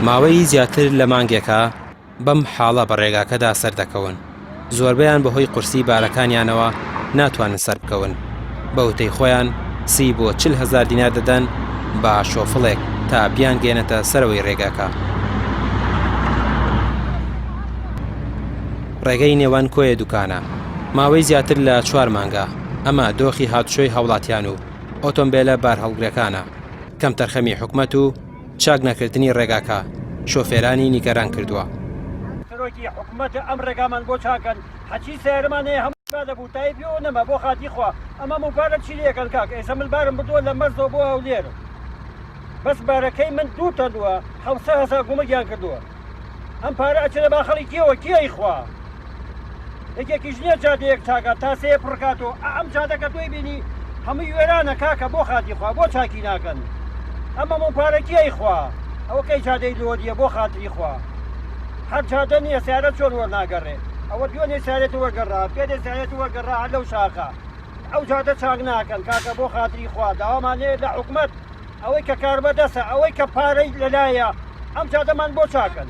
ماوەی زیاتر لە مانگێکە بەم حاڵە بە ڕێگاکەدا سەردەکەون. زۆربەیان بەهۆی قورسی بارەکانیانەوە ناتوانن سەر بکەون. بەوتەی خۆیان 30 بۆ 40 هەزار دینار دەدەن بە شۆفڵێک تا بیان گێنێتە سەرەوەی ڕێگاکە. ڕێگەی نێوان كۆیه دوکانە. ماوەی زیاتر لە 4 مانگە. ئەمە دۆخی هاتوچۆی هەوڵاتیان و ئۆتۆمبیلە بارهەڵگرەکانە. کەم تەرخەمی حکومەت و چاک نەکردنی ڕێگاکە شۆفێرانی نیگەران کردووە. سەرۆکی حکومەت ئەم ڕێگامان بۆ چاکەن هەچی سیارمانەیە هەموو دەبوو تایبی و نەما بۆ خاتی خوا ئەمە مبارە چی لێکەن کاک ئێستا من بارم بردووە لە مەرزەوە بۆ هەولێرە بەس بارەکەی من 2 تەنوە 700,000 گومەگیان کردووە ئەم پارە ئەچێتە باخەڵی کێوە کێی خوا یەکێکیش نییە جادەیەک چاکات تا سێ پڕکاتەوە ئەم جادەکە دوی بینی هەمووی وێرانە کاکە بۆ خاتی خوا بۆ چاکی ناکەن ئەمە مپارە کێی خوا ئەوە کەی جادەی لۆدیە بۆ خاتری خوا هەر جادە نییە سیارە چۆن وەرناگەڕێ ئەوە دوێنێ سیارێت وەرگەڕا پێدێ سیارێت وەرگەڕا لەو شاخە ئەو جادە چاک ناکەن کاکە بۆ خاتری خوا داوامانەیە لە حکومەت ئەوەی کە کار بەدەسە ئەوەی کە پارەی لەلایە ئەم جادەمان بۆ چاکەن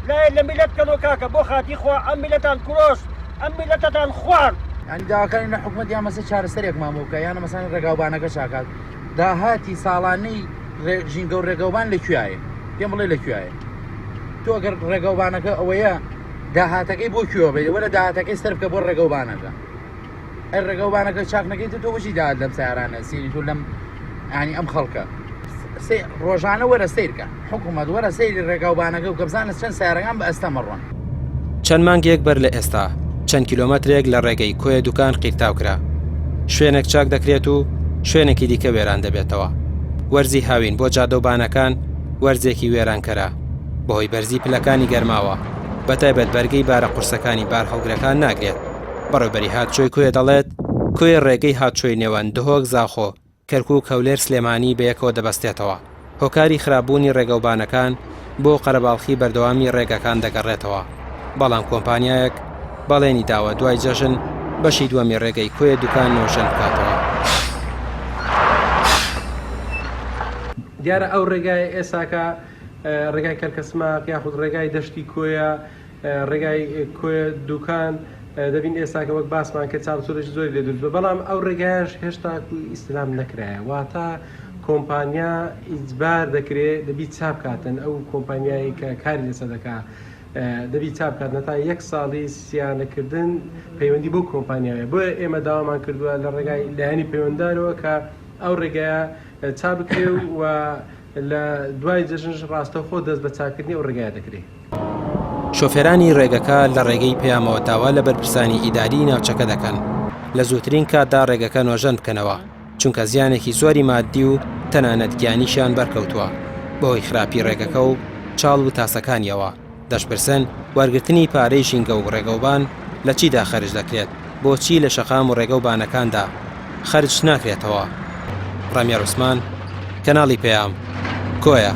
لایە لە میلەت کەنەوە کاکە بۆ خاتی خوا ئەم میلەتان کوڕۆش ئەم میلەتەتان خوارد ینی داواکانی لە حکومەت یان مەسە چارەسەرێک مامۆکە یانە مەسان ڕێگاوبانەکە چاکات داهاتی ساڵانەی ژینگە و ڕێگەوبان لەکوایە پێم بڵێ لەکوایە تۆ ئەگەر ڕێگەوبانەکە ئەوەیە داهاتەکەی بۆ کوێوە بێت وەرە داهاتەکەی سەر بکە بۆ ڕێگەوبانەکە ئەر ڕێگەوبانەکە چاک نەکەیت تۆ بۆچی داهات لەم سیارانە سیری تۆ لەم ینی ئەم خەڵکە ڕۆژانە وەرە سیرکە حکومەت وەرە سەیری ڕێگاوبانەکە و کە بزانە چەند سیارەکان بە ئەستە مەڕۆن چەند مانگێک بەر لە ئێستا چەند کیلۆمەترێک لە ڕێگەی كۆیه دوکان قیرتاو کرا. شوێنێک چاک دەکرێت و شوێنێکی دیکە وێران دەبێتەوە. وەرزی هاوین بۆ جادۆبانەکان وەرزێکی وێرانکەرە بەهۆی بەرزی پلەکانی گەرماوە بەتایبەت بەرگەی بارە قورسەکانی بار هەڵگرەکان ناگرێت. بەڕێوەبەری هاتچۆی كۆیه دەڵێت كۆیه ڕێگەی هاتچۆی نێوان دهۆک زاخۆ کەرکووک هەولێر سلێمانی بەیەکەوە دەبەستێتەوە. هۆکاری خراپبوونی ڕێگەوبانەکان بۆ قەرەباڵخی بەردەوامی ڕێگەکان دەگەڕێتەوە. بەڵام کۆمپانیایەک بەڵێنی داوە دوای جەژن بەشی دووەمی ڕێگەی كۆیه دوکان نۆژەن بکاتەوە. دیارە ئەو ڕێگای ئێساکە ڕێگای کەرکەسماق یاخود ڕێگای دەشتی كۆیه ڕێگای كۆیه دوکان دەبین ئێستاکە وەک باسمان کە چاوسۆرەش زۆری لێ دروست بەڵام ئەو ڕێگایش هێشتا ئیسلام نەکرایە واتە کۆمپانیا ئیجبار دەکرێت دەبی چاپ کاتن ئەو کۆمپانیایی کە کاری لەسەر دەکا دەبی چاپ کات نەتا 1 ساڵی سیانەکردن پەیوەندی بۆ کۆمپانیاوە بۆ ئێمە داوامان کردووە لە ڕێگای لایەنی پەیوەنددارەوە کە ئەو ڕێگایە چاپ بکرێ و لە دوای جەژنش ڕاستەوخۆ دەست بە چاکردنی ئەو ڕێگایە دەکرێت. شۆفێرانی ڕێگەکە لە ڕێگەی پەیامەوە داوا لە بەرپرسانی ئیداری ناوچەکە دەکەن لە زووترین کاتدا ڕێگەکە نۆژەن بکەنەوە چونکە زیانێکی زۆری مادی و تەنانەت گیانیشیان بەرکەوتووە بەهۆی خراپی ڕێگەکە و چاڵ و تاسەکانیەوە. دەشپرسن وەرگرتنی پارەی ژینگە و ڕێگەوبان لە چیدا خەرج دەکرێت بۆچی لە شەقام و ڕێگەوبانەکاندا خەرج ناکرێتەوە. ڕەمیار عوسمان، کەناڵی پەیام، كۆیه.